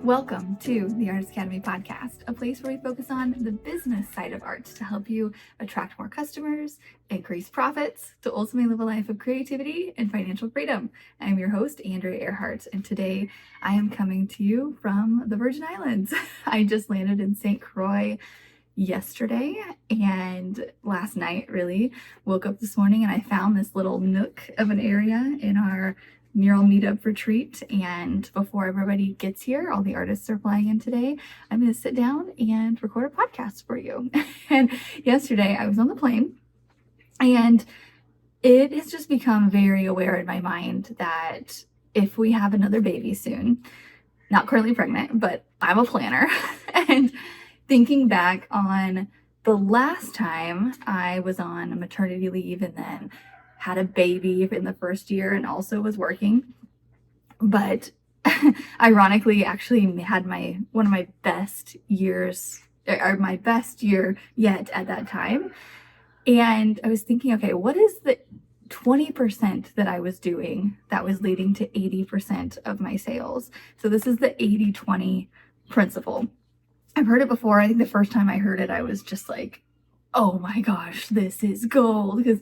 Welcome to the Artist Academy podcast, a place where we focus on the business side of art to help you attract more customers, increase profits, to ultimately live a life of creativity and financial freedom. I'm your host, Andrea Earhart, and today I am coming to you from the Virgin Islands. I just landed in St. Croix yesterday and last night, really. Woke up this morning and I found this little nook of an area in our Mural meetup retreat, and before everybody gets here, all the artists are flying in today, I'm going to sit down and record a podcast for you. And yesterday I was on the plane, and it has just become very aware in my mind that if we have another baby soon, not currently pregnant, but I'm a planner, and thinking back on the last time I was on a maternity leave and then had a baby in the first year and also was working, but ironically actually had one of my best years, or my best year yet at that time. And I was thinking, okay, what is the 20% that I was doing that was leading to 80% of my sales? So this is the 80-20 principle. I've heard it before. I think the first time I heard it, I was just like, oh my gosh, this is gold. Because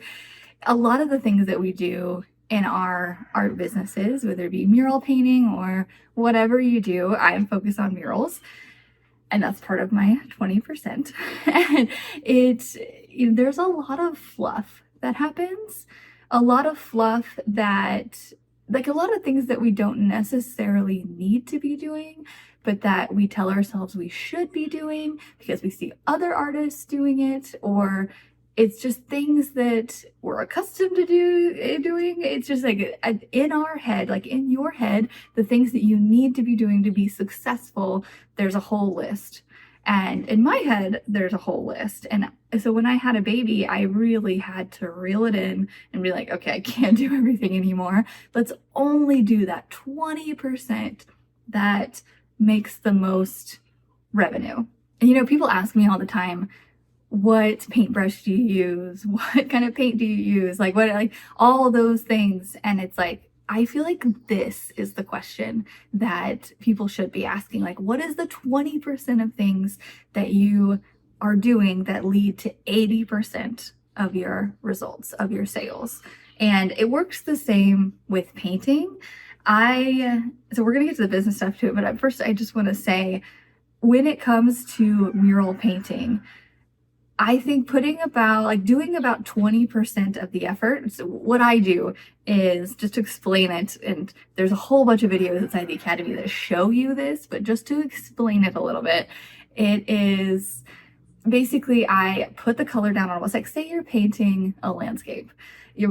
a lot of the things that we do in our art businesses, whether it be mural painting or whatever you do, I'm focused on murals, and that's part of my 20%. And there's a lot of fluff that happens, a lot of fluff that, like a lot of things that we don't necessarily need to be doing, but that we tell ourselves we should be doing because we see other artists doing it, or it's just things that we're accustomed to doing. It's just like in our head, like in your head, the things that you need to be doing to be successful, there's a whole list. And in my head, there's a whole list. And so when I had a baby, I really had to reel it in and be like, okay, I can't do everything anymore. Let's only do that 20% that makes the most revenue. And people ask me all the time, what paintbrush do you use? What kind of paint do you use? Like all those things. And it's like, I feel like this is the question that people should be asking. Like, what is the 20% of things that you are doing that lead to 80% of your results, of your sales? And it works the same with painting. So we're going to get to the business stuff too, but first I just want to say, when it comes to mural painting, I think doing about 20% of the effort. So what I do is, just to explain it, and there's a whole bunch of videos inside the Academy that show you this, but just to explain it a little bit, it is basically I put the color down on a wall. It's like, say you're painting a landscape.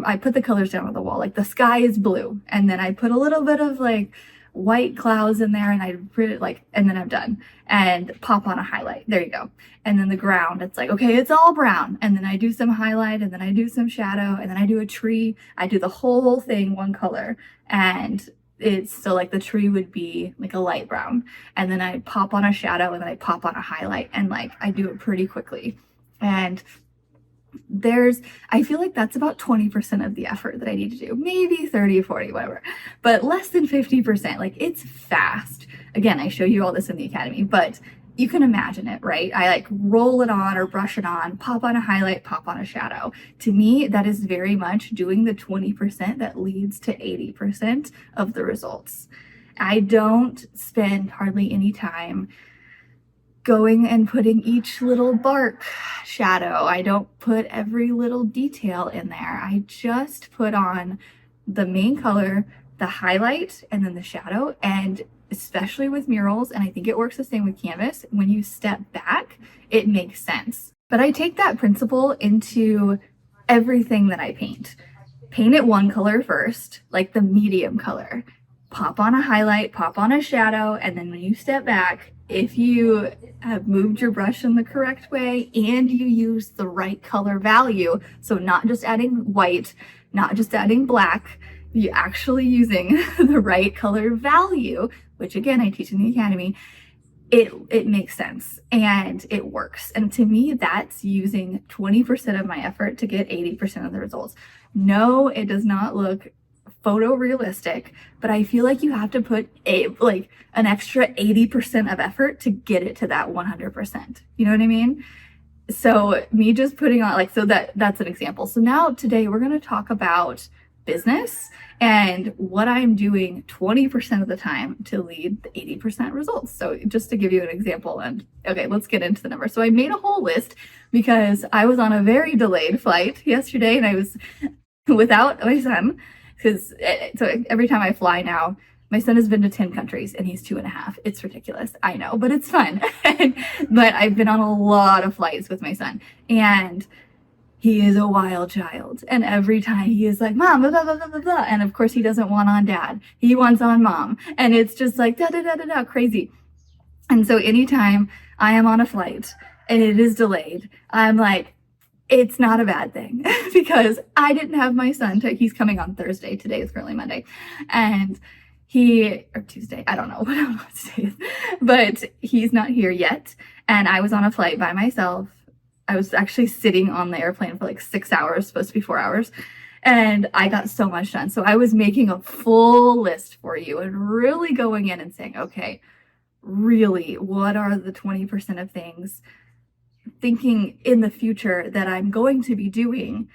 I put the colors down on the wall, like the sky is blue, and then I put a little bit of like white clouds in there, and I print it and then I'm done, and pop on a highlight. There you go. And then the ground, it's like, okay, it's all brown, and then I do some highlight, and then I do some shadow, and then I do a tree. I do the whole thing one color, and it's so like the tree would be like a light brown, and then I pop on a shadow, and then I pop on a highlight, and like I do it pretty quickly. And I feel like that's about 20% of the effort that I need to do, maybe 30, 40, whatever, but less than 50%. Like, it's fast. Again, I show you all this in the Academy, but you can imagine it, right? I like roll it on or brush it on, pop on a highlight, pop on a shadow. To me, that is very much doing the 20% that leads to 80% of the results. I don't spend hardly any time going and putting each little bark shadow. I don't put every little detail in there. I just put on the main color, the highlight, and then the shadow. And especially with murals, and I think it works the same with canvas, when you step back, it makes sense. But I take that principle into everything that I paint. Paint it one color first, like the medium color. Pop on a highlight, pop on a shadow, and then when you step back, if you have moved your brush in the correct way and you use the right color value, so not just adding white, not just adding black, you're actually using the right color value, which again, I teach in the Academy, it makes sense and it works. And to me, that's using 20% of my effort to get 80% of the results. No, it does not look photorealistic, but I feel like you have to put an extra 80% of effort to get it to that 100%. You know what I mean? So me just putting on that's an example. So now today we're going to talk about business and what I'm doing 20% of the time to lead the 80% results. So just to give you an example, and okay, let's get into the numbers. So I made a whole list because I was on a very delayed flight yesterday and I was without my son, because so every time I fly now, my son has been to 10 countries and he's 2.5. It's ridiculous. I know, but it's fun. But I've been on a lot of flights with my son and he is a wild child. And every time he is like, Mom, blah, blah, blah, blah, blah. And of course he doesn't want on dad. He wants on mom. And it's just like, da, da, da, da, da, crazy. And so anytime I am on a flight and it is delayed, I'm like, it's not a bad thing because I didn't have my son. He's coming on Thursday. Today is currently Monday. And or Tuesday, I don't know what today is, but he's not here yet. And I was on a flight by myself. I was actually sitting on the airplane for like 6 hours, supposed to be 4 hours. And I got so much done. So I was making a full list for you and really going in and saying, okay, really, what are the 20% of things thinking in the future that I'm going to be doing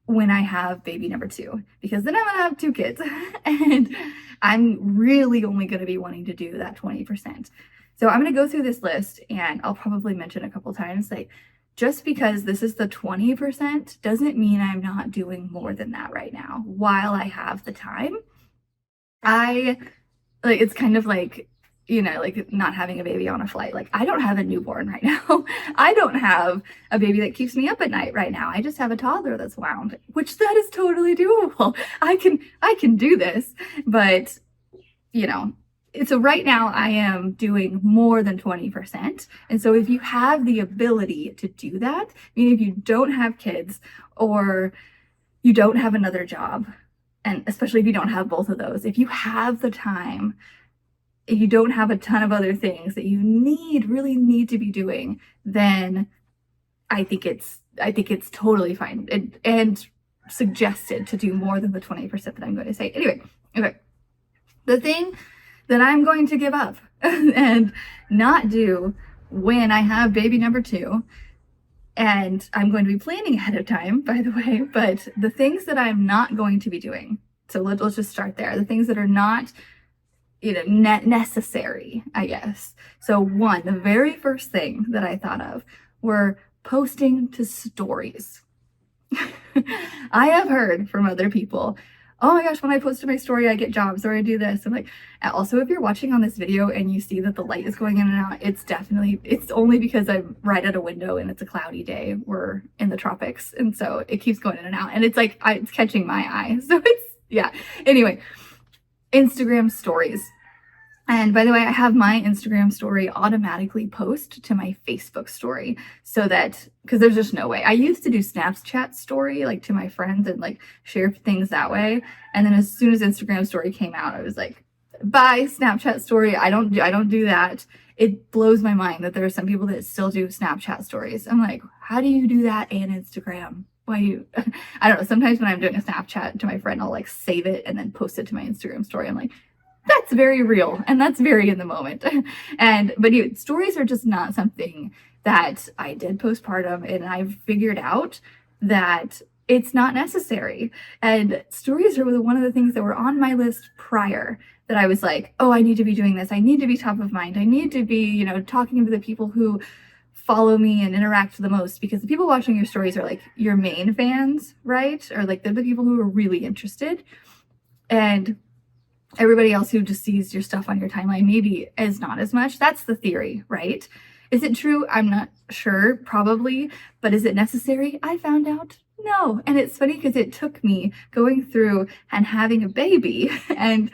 when I have baby number 2, because then I'm gonna have 2 kids and I'm really only going to be wanting to do that 20%. So I'm going to go through this list and I'll probably mention a couple times, like, just because this is the 20% doesn't mean I'm not doing more than that right now while I have the time. It's kind of like, like not having a baby on a flight. Like, I don't have a newborn right now. I don't have a baby that keeps me up at night right now. I just have a toddler that's wound, which that is totally doable. I can do this, but so right now I am doing more than 20%. And so if you have the ability to do that, if you don't have kids or you don't have another job, and especially if you don't have both of those, if you have the time, if you don't have a ton of other things that you really need to be doing, then I think it's totally fine and suggested to do more than the 20% that I'm going to say. Anyway, okay. The thing that I'm going to give up and not do when I have baby number 2, and I'm going to be planning ahead of time, by the way, but the things that I'm not going to be doing, so let's just start there. The things that are not necessary, I guess. So the very first thing that I thought of were posting to stories. I have heard from other people, oh my gosh, when I post to my story, I get jobs, or I do this. I'm like, also, if you're watching on this video and you see that the light is going in and out, it's only because I'm right at a window and it's a cloudy day. We're in the tropics. And so it keeps going in and out and it's like, it's catching my eye. So yeah. Anyway, Instagram stories. And by the way, I have my Instagram story automatically post to my Facebook story so that, because there's just no way. I used to do Snapchat story, like to my friends and like share things that way. And then as soon as Instagram story came out, I was like, bye Snapchat story. I don't do that. It blows my mind that there are some people that still do Snapchat stories. I'm like, how do you do that and Instagram? I don't know. Sometimes when I'm doing a Snapchat to my friend, I'll like save it and then post it to my Instagram story. I'm like, that's very real and that's very in the moment. But stories are just not something that I did postpartum, and I've figured out that it's not necessary. And stories are one of the things that were on my list prior that I was like, oh, I need to be doing this. I need to be top of mind. I need to be, talking to the people who follow me and interact the most, because the people watching your stories are like your main fans, right? Or like they're the people who are really interested. And everybody else who just sees your stuff on your timeline maybe is not as much. That's the theory, right? Is it true? I'm not sure, probably. But is it necessary? I found out no. And it's funny because it took me going through and having a baby and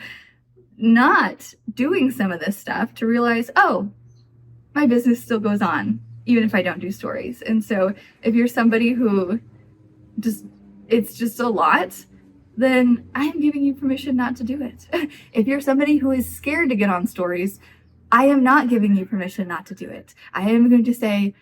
not doing some of this stuff to realize, oh, my business still goes on, even if I don't do stories. And so if you're somebody who it's just a lot, then I am giving you permission not to do it. If you're somebody who is scared to get on stories, I am not giving you permission not to do it. I am going to say,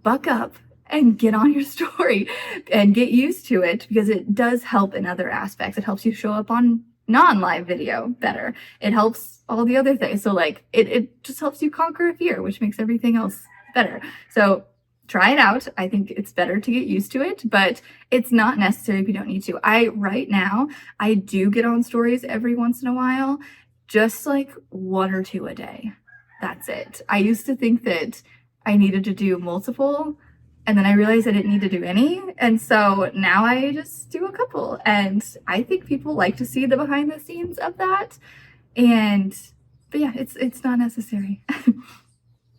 buck up and get on your story and get used to it, because it does help in other aspects. It helps you show up on non-live video better. It helps all the other things. So like it just helps you conquer a fear, which makes everything else better. So try it out. I think it's better to get used to it, but it's not necessary if you don't need to. Right now, I do get on stories every once in a while, just like 1 or 2 a day. That's it. I used to think that I needed to do multiple, and then I realized I didn't need to do any. And so now I just do a couple. And I think people like to see the behind the scenes of that. But yeah, it's not necessary.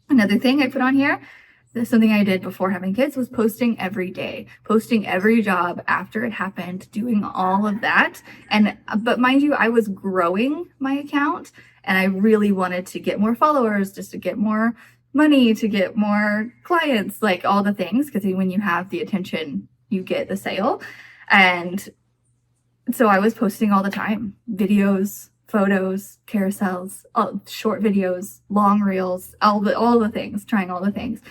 Another thing I put on here, something I did before having kids, was posting every day, posting every job after it happened, doing all of that. But mind you, I was growing my account and I really wanted to get more followers, just to get more money, to get more clients, like all the things, because when you have the attention, you get the sale. And so I was posting all the time, videos, photos, carousels, short videos, long reels, all the things, trying all the things.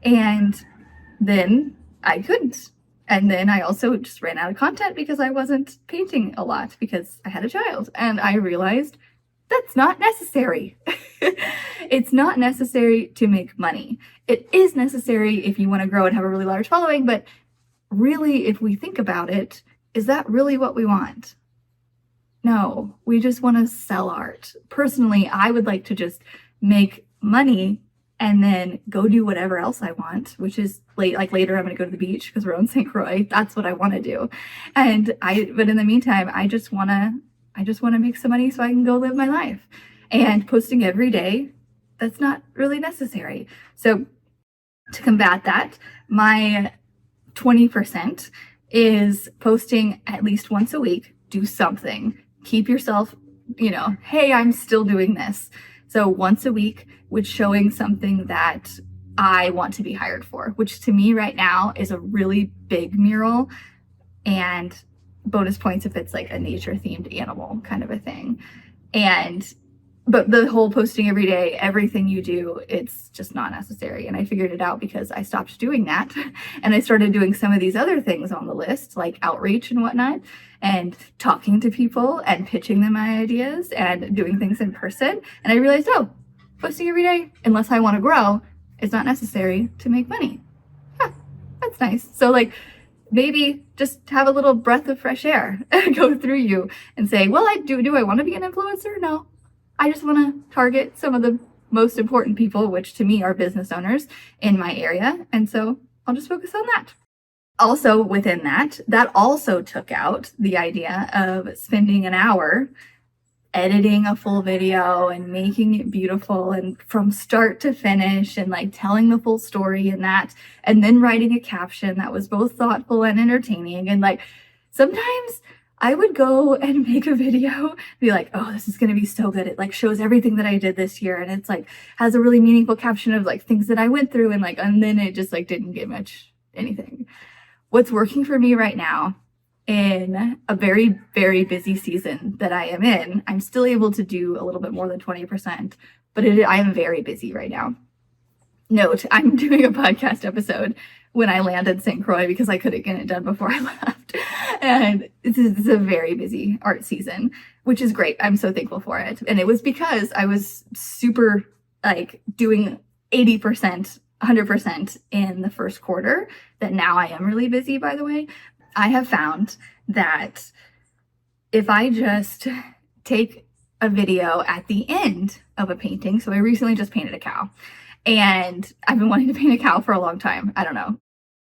And then I couldn't. And then I also just ran out of content because I wasn't painting a lot because I had a child. And I realized that's not necessary. It's not necessary to make money. It is necessary if you want to grow and have a really large following, but really, if we think about it, is that really what we want? No, we just want to sell art. Personally, I would like to just make money and then go do whatever else I want, which is later I'm going to go to the beach because we're on St. Croix. That's what I want to do. But in the meantime, I just want to make some money so I can go live my life. And posting every day, that's not really necessary. So to combat that, my 20% is posting at least once a week. Do something. Keep yourself, hey, I'm still doing this. So once a week with showing something that I want to be hired for, which to me right now is a really big mural, and bonus points if it's like a nature themed animal kind of a thing. But the whole posting every day, everything you do, it's just not necessary. And I figured it out because I stopped doing that. And I started doing some of these other things on the list, like outreach and whatnot, and talking to people and pitching them my ideas and doing things in person. And I realized, posting every day, unless I want to grow, is not necessary to make money. Yeah, that's nice. So maybe just have a little breath of fresh air go through you and say, well, do I want to be an influencer? No. I just want to target some of the most important people, which to me are business owners in my area. And so I'll just focus on that. Also within that also took out the idea of spending an hour editing a full video and making it beautiful and from start to finish and telling the full story in that, and then writing a caption that was both thoughtful and entertaining. And sometimes I would go and make a video, be like, oh, this is going to be so good. It shows everything that I did this year. And it's has a really meaningful caption of things that I went through. And then it just didn't get much anything. What's working for me right now in a very, very busy season that I am in, I'm still able to do a little bit more than 20%, but I am very busy right now. Note, I'm doing a podcast episode when I landed St. Croix because I couldn't get it done before I left. And this is a very busy art season, which is great. I'm so thankful for it. And it was because I was super doing 80%, 100% in the first quarter that now I am really busy, by the way. I have found that if I just take a video at the end of a painting, so I recently just painted a cow, and I've been wanting to paint a cow for a long time. I don't know,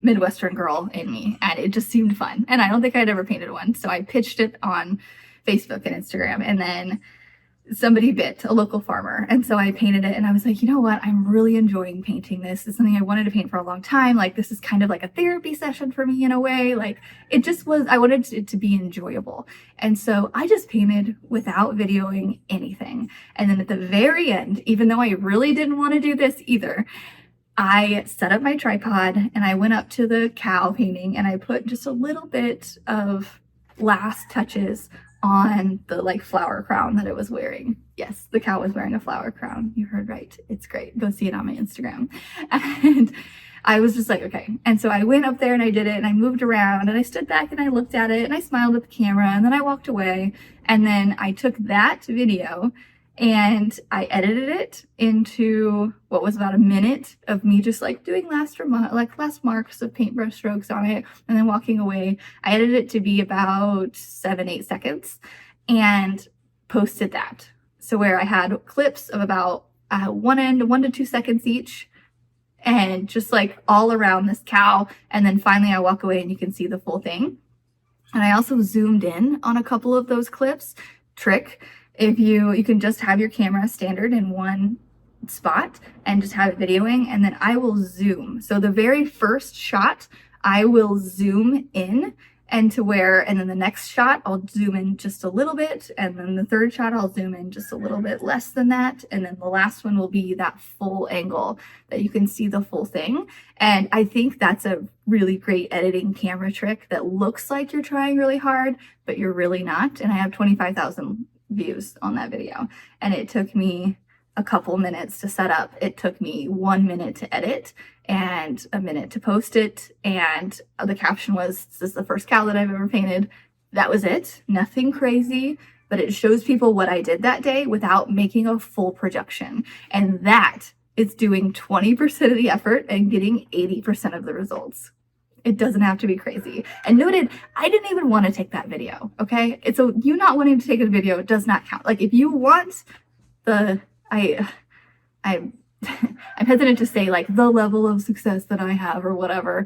Midwestern girl in me, and it just seemed fun. And I don't think I'd ever painted one. So I pitched it on Facebook and Instagram, and then somebody bit, a local farmer. And so I painted it, and I was like, you know what? I'm really enjoying painting this. It's something I wanted to paint for a long time. This is kind of like a therapy session for me in a way. It just was, I wanted it to be enjoyable. And so I just painted without videoing anything. And then at the very end, even though I really didn't want to do this either, I set up my tripod and I went up to the cow painting and I put just a little bit of last touches on the flower crown that it was wearing. Yes, the cow was wearing a flower crown. You heard right. It's great. Go see it on my Instagram. And I was just like, okay. And so I went up there and I did it and I moved around and I stood back and I looked at it and I smiled at the camera and then I walked away. And then I took that video and I edited it into what was about a minute of me just like doing last marks of paintbrush strokes on it and then walking away. I edited it to be about 7-8 seconds and posted that. So where I had clips of about 1 to 2 seconds each, and just like all around this cow. And then finally I walk away and you can see the full thing. And I also zoomed in on a couple of those clips. Trick, if you can just have your camera standard in one spot and just have it videoing, and then I will zoom. So the very first shot, I will zoom in and then the next shot, I'll zoom in just a little bit. And then the third shot, I'll zoom in just a little bit less than that. And then the last one will be that full angle that you can see the full thing. And I think that's a really great editing camera trick that looks like you're trying really hard, but you're really not. And I have 25,000 views on that video. And it took me a couple minutes to set up. It took me 1 minute to edit and a minute to post it. And the caption was, "This is the first cow that I've ever painted." That was it. Nothing crazy, but it shows people what I did that day without making a full production. And that is doing 20% of the effort and getting 80% of the results. It doesn't have to be crazy. And noted, I didn't even want to take that video, okay? So you not wanting to take a video does not count. Like if you want I'm hesitant to say like the level of success that I have or whatever,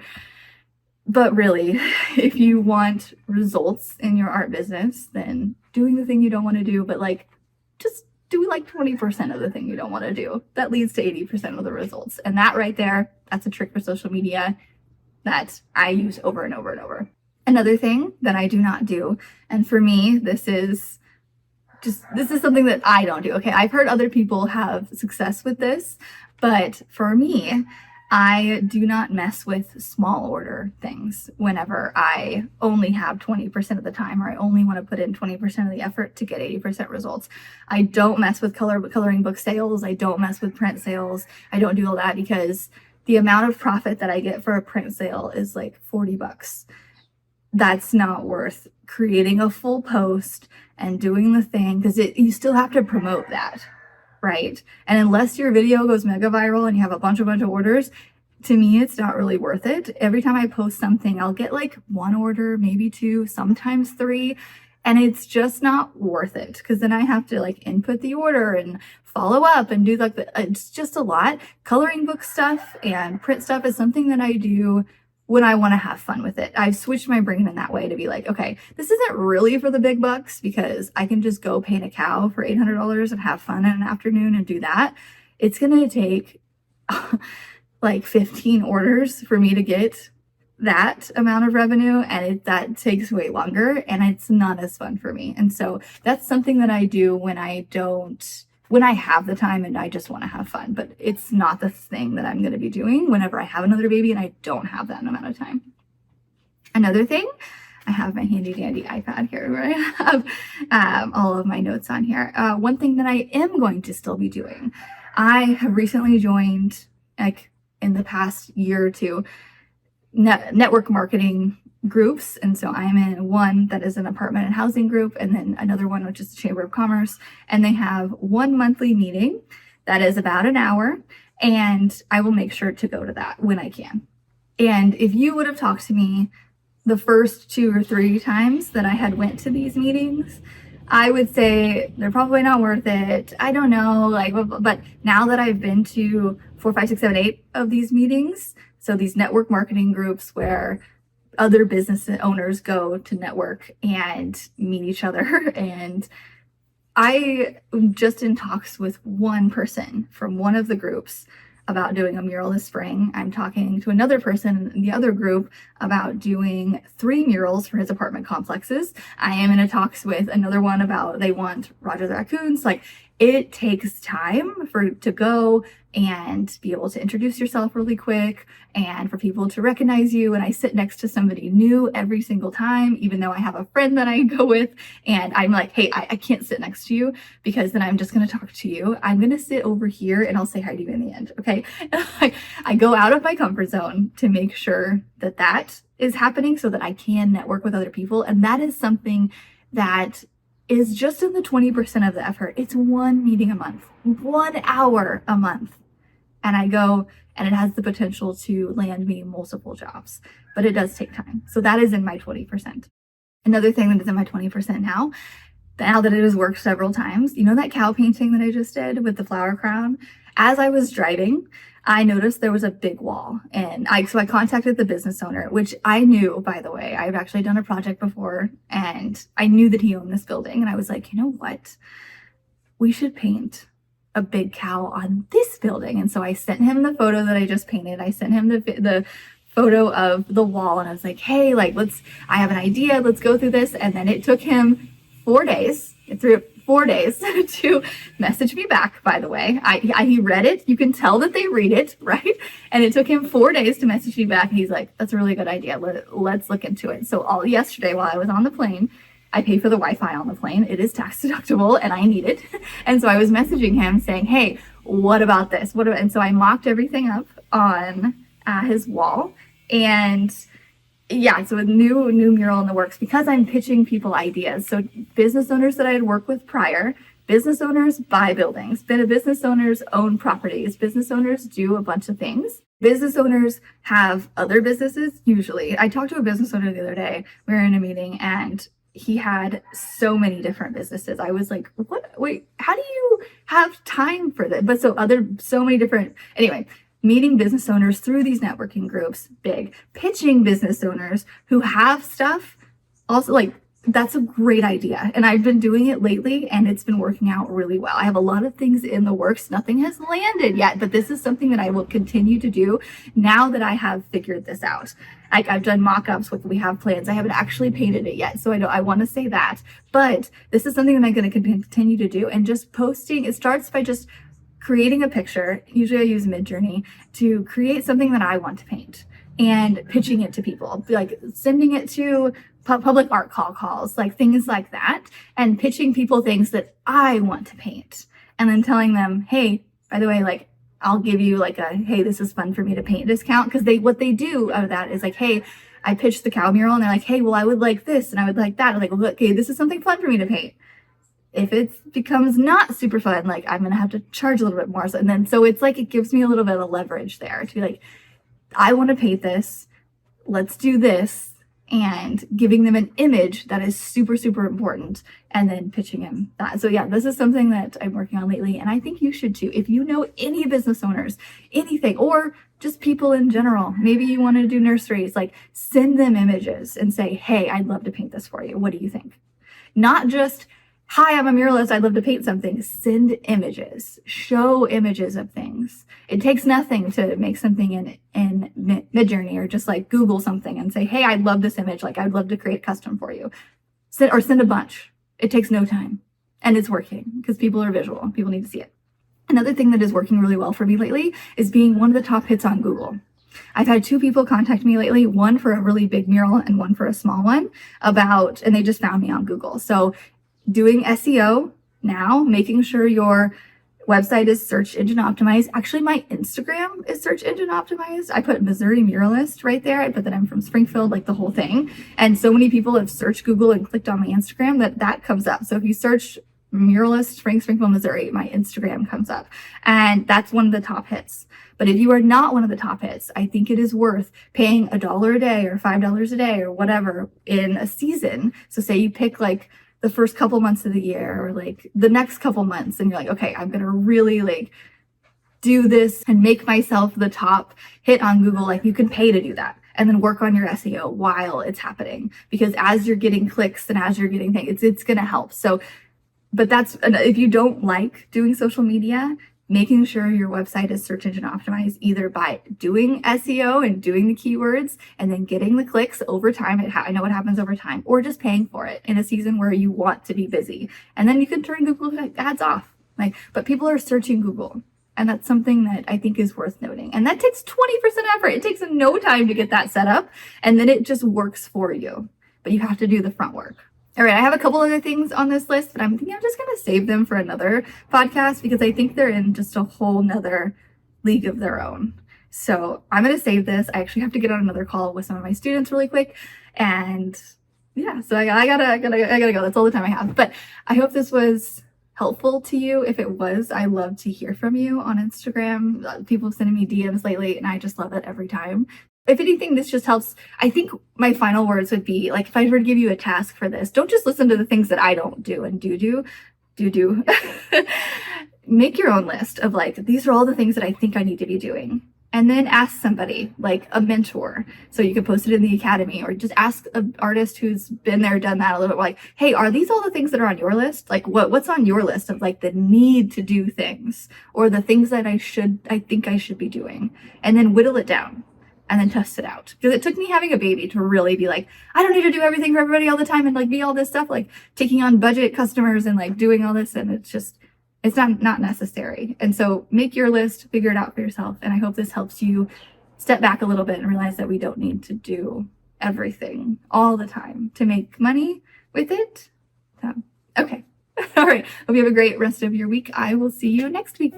but really, if you want results in your art business, then doing the thing you don't want to do, but like just do like 20% of the thing you don't want to do. That leads to 80% of the results. And that right there, that's a trick for social media that I use over and over and over. Another thing that I do not do, and for me, this is something that I don't do. Okay, I've heard other people have success with this, but for me, I do not mess with small order things whenever I only have 20% of the time, or I only want to put in 20% of the effort to get 80% results. I don't mess with coloring book sales. I don't mess with print sales. I don't do all that because the amount of profit that I get for a print sale is like $40. That's not worth creating a full post and doing the thing, because you still have to promote that, right? And unless your video goes mega viral and you have a bunch of orders, to me, it's not really worth it. Every time I post something, I'll get like 1 order, maybe 2, sometimes 3, and it's just not worth it because then I have to like input the order and follow up and do like it's just a lot. Coloring book stuff and print stuff is something that I do when I want to have fun with it. I've switched my brain in that way to be like, okay, this isn't really for the big bucks because I can just go paint a cow for $800 and have fun in an afternoon and do that. It's going to take like 15 orders for me to get that amount of revenue, and that takes way longer and it's not as fun for me. And so that's something that I do when I have the time and I just want to have fun, but it's not the thing that I'm going to be doing whenever I have another baby and I don't have that amount of time. Another thing, I have my handy dandy iPad here where I have all of my notes on here. One thing that I am going to still be doing, I have recently joined, like in the past year or two, network marketing groups. And so I'm in one that is an apartment and housing group, and then another one, which is the Chamber of Commerce. And they have one monthly meeting that is about an hour, and I will make sure to go to that when I can. And if you would have talked to me the first 2 or 3 times that I had went to these meetings, I would say they're probably not worth it. I don't know, but now that I've been to 4, 5, 6, 7, 8 of these meetings, so these network marketing groups where other business owners go to network and meet each other. And I am just in talks with one person from one of the groups about doing a mural this spring. I'm talking to another person in the other group about doing 3 murals for his apartment complexes. I am in a talks with another one about they want Roger the raccoons. Like, it takes time to go and be able to introduce yourself really quick and for people to recognize you. And I sit next to somebody new every single time, even though I have a friend that I go with and I'm like, hey, I can't sit next to you because then I'm just going to talk to you. I'm going to sit over here and I'll say hi to you in the end. Okay. I go out of my comfort zone to make sure that that is happening so that I can network with other people. And that is something that is just in the 20% of the effort. It's one meeting a month, 1 hour a month. And I go and it has the potential to land me multiple jobs, but it does take time. So that is in my 20%. Another thing that is in my 20% now that it has worked several times, you know that cow painting that I just did with the flower crown? As I was driving, I noticed there was a big wall and so I contacted the business owner, which I knew, by the way, I've actually done a project before and I knew that he owned this building. And I was like, you know what? We should paint a big cow on this building. And so I sent him the photo that I just painted. I sent him the photo of the wall and I was like, hey, like, I have an idea. Let's go through this. And then it took him 4 days. It threw 4 days to message me back, by the way. He read it. You can tell that they read it, right? And it took him 4 days to message me back. And he's like, that's a really good idea. Let's look into it. So yesterday while I was on the plane, I pay for the Wi-Fi on the plane. It is tax deductible and I need it. And so I was messaging him saying, hey, what about this? And so I mocked everything up on his wall. And yeah, so a new mural in the works because I'm pitching people ideas. So business owners that I had worked with prior, business owners buy buildings, business owners own properties, business owners do a bunch of things. Business owners have other businesses usually. I talked to a business owner the other day. We were in a meeting and he had so many different businesses. I was like, what? Wait, how do you have time for this? But so many different, anyway, meeting business owners through these networking groups, big. Pitching business owners who have stuff, also like, that's a great idea. And I've been doing it lately and it's been working out really well. I have a lot of things in the works. Nothing has landed yet, but this is something that I will continue to do now that I have figured this out. Like I've done mock-ups, we have plans. I haven't actually painted it yet. So I want to say that, but this is something that I'm going to continue to do and just posting. It starts by just creating a picture. Usually I use Midjourney to create something that I want to paint and pitching it to people, like sending it to public art calls, like things like that, and pitching people things that I want to paint and then telling them, hey, by the way, like I'll give you like hey, this is fun for me to paint discount. Because what they do out of that is like, hey, I pitched the cow mural and they're like, hey, well, I would like this and I would like that. I'm like, well, okay, this is something fun for me to paint. If it becomes not super fun, like I'm going to have to charge a little bit more. So it's like, it gives me a little bit of leverage there to be like, I want to paint this. Let's do this. And giving them an image that is super, super important and then pitching him that. So yeah, this is something that I'm working on lately. And I think you should too. If you know any business owners, anything, or just people in general, maybe you want to do nurseries, like send them images and say, hey, I'd love to paint this for you. What do you think? Not just, hi, I'm a muralist. I'd love to paint something. Send images, show images of things. It takes nothing to make something in Midjourney or just like Google something and say, hey, I love this image. Like I'd love to create custom for you. Send a bunch. It takes no time and it's working because people are visual. People need to see it. Another thing that is working really well for me lately is being one of the top hits on Google. I've had 2 people contact me lately, one for a really big mural and one for a small one and they just found me on Google. So doing SEO now, making sure your website is search engine optimized. Actually, my Instagram is search engine optimized. I put Missouri Muralist right there. I put that I'm from Springfield, like the whole thing. And so many people have searched Google and clicked on my Instagram that comes up. So if you search Muralist Springfield, Missouri, my Instagram comes up. And that's one of the top hits. But if you are not one of the top hits, I think it is worth paying $1 a day or $5 a day or whatever in a season. So say you pick like the first couple months of the year or like the next couple months and you're like, okay, I'm going to really like do this and make myself the top hit on Google. Like you can pay to do that and then work on your SEO while it's happening, because as you're getting clicks and as you're getting things, it's going to help. So, but if you don't like doing social media, making sure your website is search engine optimized, either by doing SEO and doing the keywords and then getting the clicks over time. I know what happens over time, or just paying for it in a season where you want to be busy. And then you can turn Google ads off. But people are searching Google. And that's something that I think is worth noting. And that takes 20% effort. It takes no time to get that set up, and then it just works for you. But you have to do the front work. All right, I have a couple other things on this list, but I'm thinking I'm just going to save them for another podcast because I think they're in just a whole nother league of their own. So I'm going to save this. I actually have to get on another call with some of my students really quick. And yeah, so I gotta go. That's all the time I have. But I hope this was helpful to you. If it was, I love to hear from you on Instagram. People sending me DMs lately, and I just love it every time. If anything, this just helps. I think my final words would be like, if I were to give you a task for this, don't just listen to the things that I don't do and do. Make your own list of like, these are all the things that I think I need to be doing. And then ask somebody, like a mentor. So you can post it in the academy, or just ask an artist who's been there, done that a little bit, like, hey, are these all the things that are on your list? Like what's on your list of like the need to do things, or the things that I think I should be doing? And then whittle it down and then test it out. Because it took me having a baby to really be like, I don't need to do everything for everybody all the time and like be all this stuff, like taking on budget customers and like doing all this. And it's not necessary. And so make your list, figure it out for yourself. And I hope this helps you step back a little bit and realize that we don't need to do everything all the time to make money with it. Okay. All right. Hope you have a great rest of your week. I will see you next week.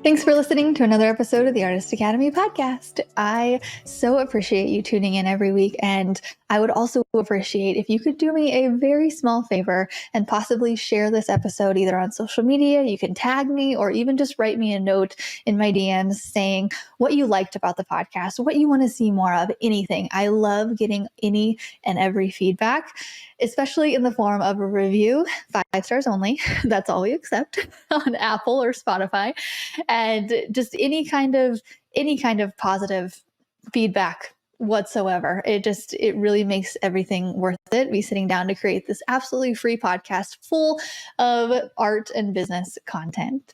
Thanks for listening to another episode of the Artist Academy podcast. I so appreciate you tuning in every week, and I would also appreciate if you could do me a very small favor and possibly share this episode either on social media. You can tag me, or even just write me a note in my DMs saying what you liked about the podcast, what you want to see more of, anything. I love getting any and every feedback, especially in the form of a review, 5 stars only. That's all we accept on Apple or Spotify. And just any kind of positive feedback whatsoever. It really makes everything worth it. Me sitting down to create this absolutely free podcast full of art and business content.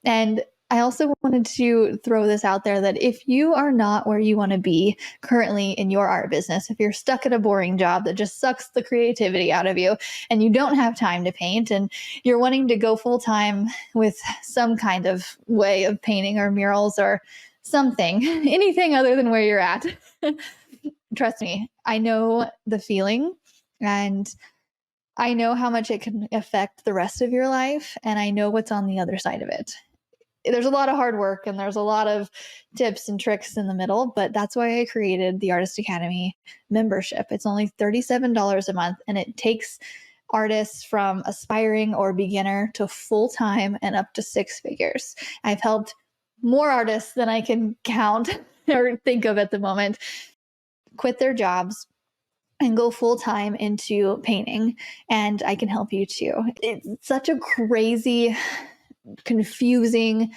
And I also wanted to throw this out there that if you are not where you want to be currently in your art business, if you're stuck at a boring job that just sucks the creativity out of you and you don't have time to paint and you're wanting to go full time with some kind of way of painting or murals or something, anything other than where you're at, trust me, I know the feeling, and I know how much it can affect the rest of your life, and I know what's on the other side of it. There's a lot of hard work and there's a lot of tips and tricks in the middle, but that's why I created the Artist Academy membership. It's only $37 a month, and it takes artists from aspiring or beginner to full-time and up to 6 figures. I've helped more artists than I can count or think of at the moment quit their jobs and go full-time into painting, and I can help you too. It's such a crazy, confusing,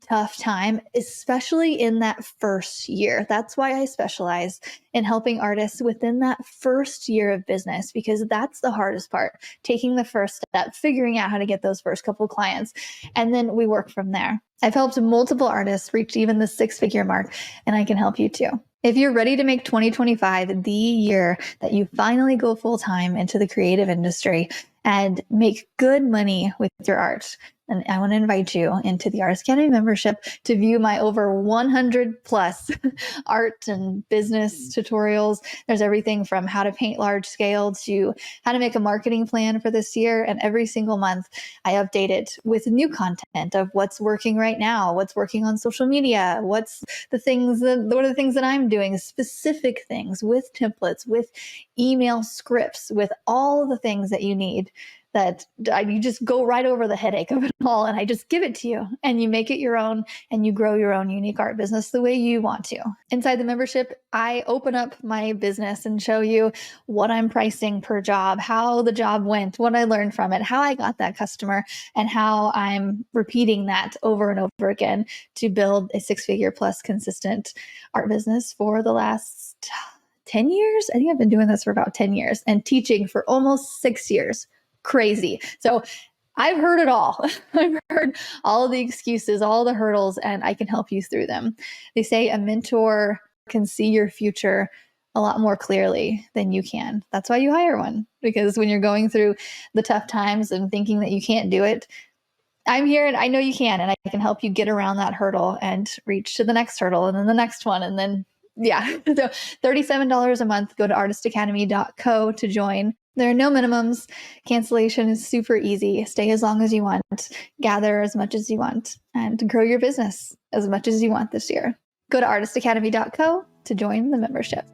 tough time, especially in that first year. That's why I specialize in helping artists within that first year of business, because that's the hardest part, taking the first step, figuring out how to get those first couple clients, and then we work from there. I've helped multiple artists reach even the 6-figure mark, and I can help you too. If you're ready to make 2025 the year that you finally go full-time into the creative industry and make good money with your art, and I want to invite you into the Artist Academy membership to view my over 100 plus art and business tutorials. There's everything from how to paint large scale to how to make a marketing plan for this year. And every single month I update it with new content of what's working right now, what's working on social media, what are the things that I'm doing, specific things with templates, with email scripts, with all the things that you need, that you just go right over the headache of it all, and I just give it to you, and you make it your own, and you grow your own unique art business the way you want to. Inside the membership, I open up my business and show you what I'm pricing per job, how the job went, what I learned from it, how I got that customer, and how I'm repeating that over and over again to build a 6-figure plus consistent art business for the last 10 years. I think I've been doing this for about 10 years and teaching for almost 6 years. Crazy. So I've heard it all. I've heard all of the excuses, all the hurdles, and I can help you through them. They say a mentor can see your future a lot more clearly than you can. That's why you hire one, because when you're going through the tough times and thinking that you can't do it, I'm here and I know you can, and I can help you get around that hurdle and reach to the next hurdle and then the next one. And then, yeah, so $37 a month. Go to artistacademy.co to join. There are no minimums. Cancellation is super easy. Stay as long as you want, gather as much as you want, and grow your business as much as you want this year. Go to artistacademy.co to join the membership.